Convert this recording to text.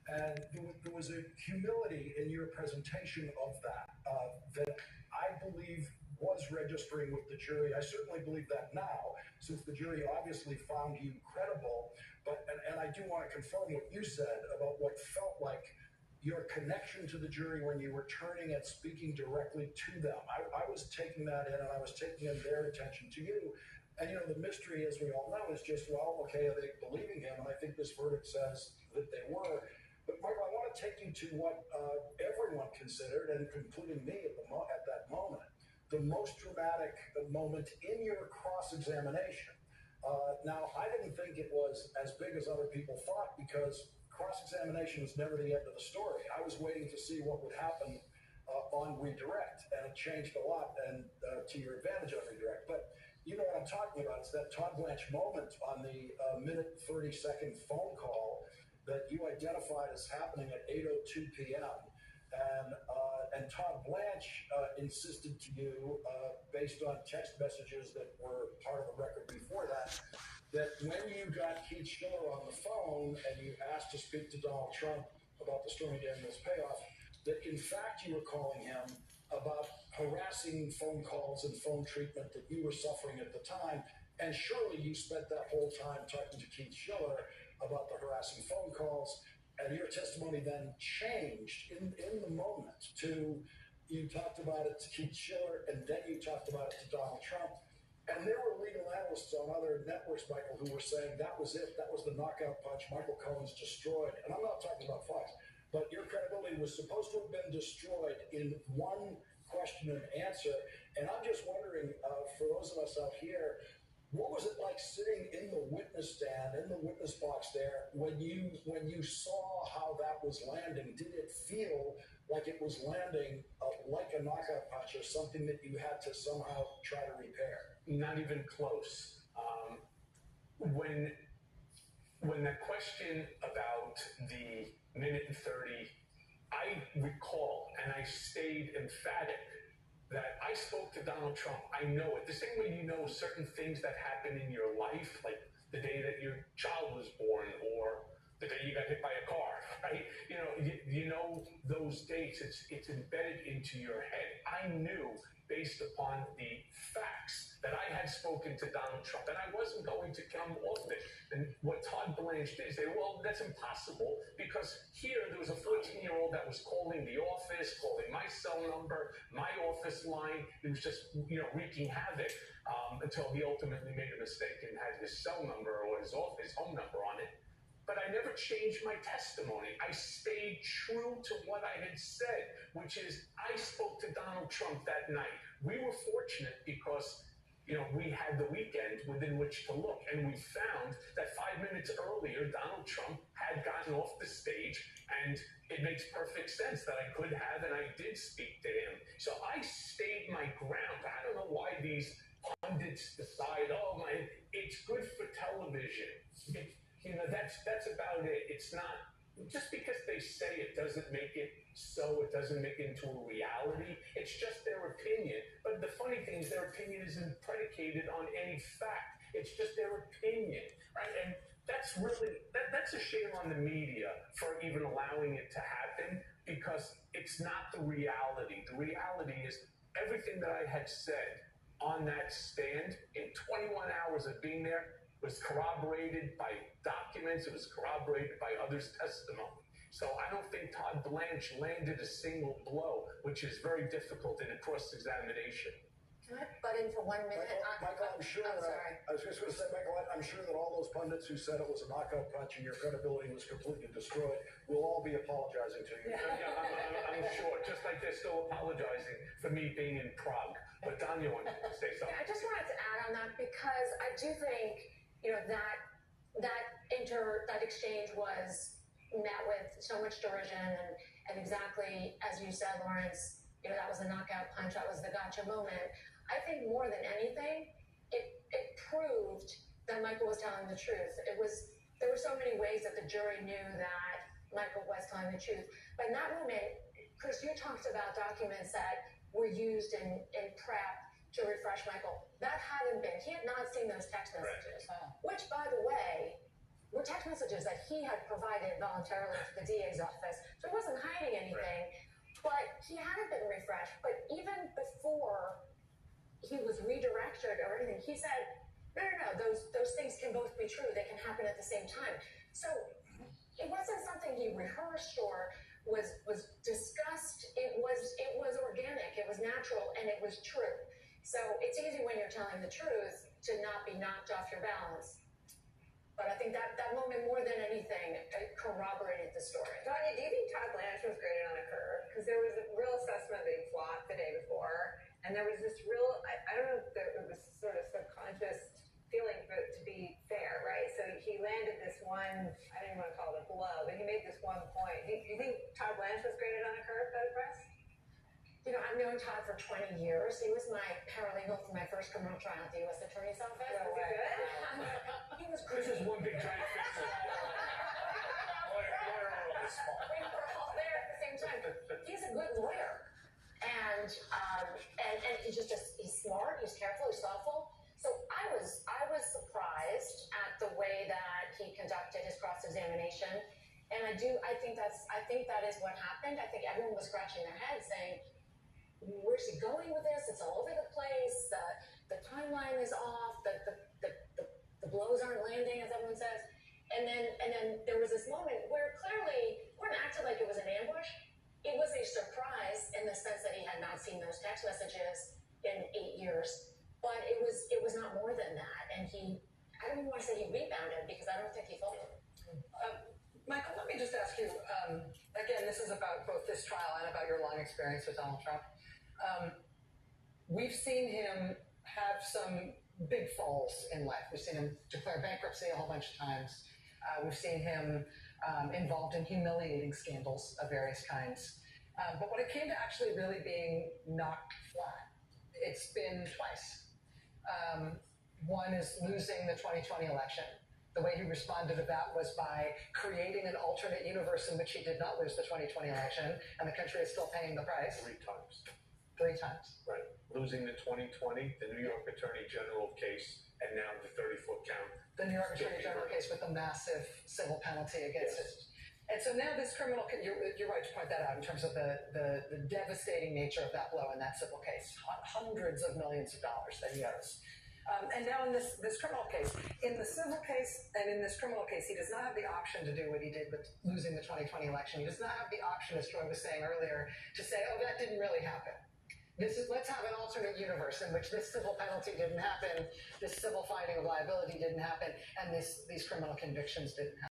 And there was a humility in your presentation of that that I believe was registering with the jury. I certainly believe that now, since the jury obviously found you credible. But and I do want to confirm what you said about what felt like your connection to the jury when you were turning and speaking directly to them. I was taking that in, and I was taking in their attention to you. And the mystery, as we all know, is just, well, okay, are they believing him? And I think this verdict says that they were. But Michael, I want to take you to what everyone considered, and including me at that moment, the most dramatic moment in your cross-examination. Now, I didn't think it was as big as other people thought, because cross-examination was never the end of the story. I was waiting to see what would happen on redirect, and it changed a lot, and to your advantage on redirect. But you know what I'm talking about. It's that Todd Blanche moment on the minute 30-second phone call that you identified as happening at 8:02 p.m. And Todd Blanche insisted to you, based on text messages that were part of the record before that when you got Keith Schiller on the phone and you asked to speak to Donald Trump about the Stormy Daniels payoff, that in fact you were calling him about harassing phone calls and phone treatment that you were suffering at the time. And surely you spent that whole time talking to Keith Schiller about the harassing phone calls, and your testimony then changed in the moment to, you talked about it to Keith Schiller, and then you talked about it to Donald Trump. And there were legal analysts on other networks, Michael, who were saying that was it. That was the knockout punch. Michael Cohen's destroyed. And I'm not talking about Fox, but your credibility was supposed to have been destroyed in one question and answer. And I'm just wondering, for those of us out here, what was it like sitting in the witness stand, in the witness box there, when you saw how that was landing? Did it feel like it was landing like a knockout punch, or something that you had to somehow try to repair? Not even close. When the question about the minute and 30, I recall, and I stayed emphatic, that I spoke to Donald Trump. I know it. The same way you know certain things that happen in your life, like the day that your child was born, or the day you got hit by a car, right? You know those dates. It's embedded into your head. I knew, based upon the facts, that I had spoken to Donald Trump, and I wasn't going to come off it. And what Todd Blanche did, say, well, that's impossible, because here there was a 14-year-old that was calling the office, calling my cell number, my office line. He was just, wreaking havoc until he ultimately made a mistake and had his cell number or his home number on it. But I never changed my testimony. I stayed true to what I had said, which is I spoke to Donald Trump that night. We were fortunate because we had the weekend within which to look, and we found that 5 minutes earlier, Donald Trump had gotten off the stage, and it makes perfect sense that I could have, and I did speak to him. So I stayed my ground. I don't know why these pundits decide, it's good for television. That's about it. It's not, just because they say it doesn't make it so, it doesn't make it into a reality. It's just their opinion. But the funny thing is their opinion isn't predicated on any fact. It's just their opinion, right? And that's really, that's a shame on the media for even allowing it to happen, because it's not the reality. The reality is everything that I had said on that stand in 21 hours of being there was corroborated by documents. It was corroborated by others' testimony. So I don't think Todd Blanche landed a single blow, which is very difficult in a cross-examination. Can I butt in for 1 minute? Michael, I'm sure. I'm sorry. I was just going to say, Michael, I'm sure that all those pundits who said it was a knockout punch and your credibility was completely destroyed will all be apologizing to you. I'm sure. Just like they're still apologizing for me being in Prague. But Don, you wanted to say something? I just wanted to add on that, because I do think that exchange was met with so much derision, and exactly as you said, Lawrence, that was a knockout punch, that was the gotcha moment. I think more than anything, it proved that Michael was telling the truth. There were so many ways that the jury knew that Michael was telling the truth. But in that moment, Chris, you talked about documents that were used in prep to refresh Michael. That hadn't been. He had not seen those text messages, which, by the way, were text messages that he had provided voluntarily to the DA's office. So he wasn't hiding anything, but he hadn't been refreshed. But even before he was redirected or anything, he said, no, those things can both be true. They can happen at the same time. So it wasn't something he rehearsed or was discussed. It was organic, it was natural, and it was true. So it's easy when you're telling the truth to not be knocked off your balance. But I think that moment, more than anything, corroborated the story. Tanya, do you think Todd Blanche was graded on a curve? Because there was a real assessment that he flopped the day before, and there was this real, I don't know if it was sort of subconscious feeling for it to be fair, right? So he landed this one, I don't even want to call it a blow, but he made this one point. Do you think Todd Blanche was graded on a curve by the press? You know, I've known Todd for 20 years. He was my paralegal for my first criminal trial at the U.S. Attorney's Office. No way. He was This great. is one big giant fistful. We were all there at the same time. He's a good lawyer, and he's smart. He's careful. He's thoughtful. So I was surprised at the way that he conducted his cross-examination, and I think that is what happened. I think everyone was scratching their heads, saying, "Where's he going with this? It's all over the place. The timeline is off. The blows aren't landing, as everyone says." And then there was this moment where clearly Gordon acted like it was an ambush. It was a surprise in the sense that he had not seen those text messages in 8 years, but it was not more than that. And I don't even want to say he rebounded, because I don't think he folded. Michael, let me just ask you, again, this is about both this trial and about your long experience with Donald Trump. We've seen him have some big falls in life. We've seen him declare bankruptcy a whole bunch of times. We've seen him involved in humiliating scandals of various kinds. But when it came to actually really being knocked flat, it's been twice. One is losing the 2020 election. The way he responded to that was by creating an alternate universe in which he did not lose the 2020 election, and the country is still paying the price. 3 times. 3 times. Right. Losing the 2020, the New York Attorney General case, and now the 30-foot count. The New York Attorney General case with the massive civil penalty against it. And so now this criminal, you're right to point that out in terms of the devastating nature of that blow in that civil case. Hundreds of millions of dollars that he owes. And now in this criminal case, in the civil case and in this criminal case, he does not have the option to do what he did with losing the 2020 election. He does not have the option, as Troy was saying earlier, to say, oh, that didn't really happen. Let's have an alternate universe in which this civil penalty didn't happen, this civil finding of liability didn't happen, and these criminal convictions didn't happen.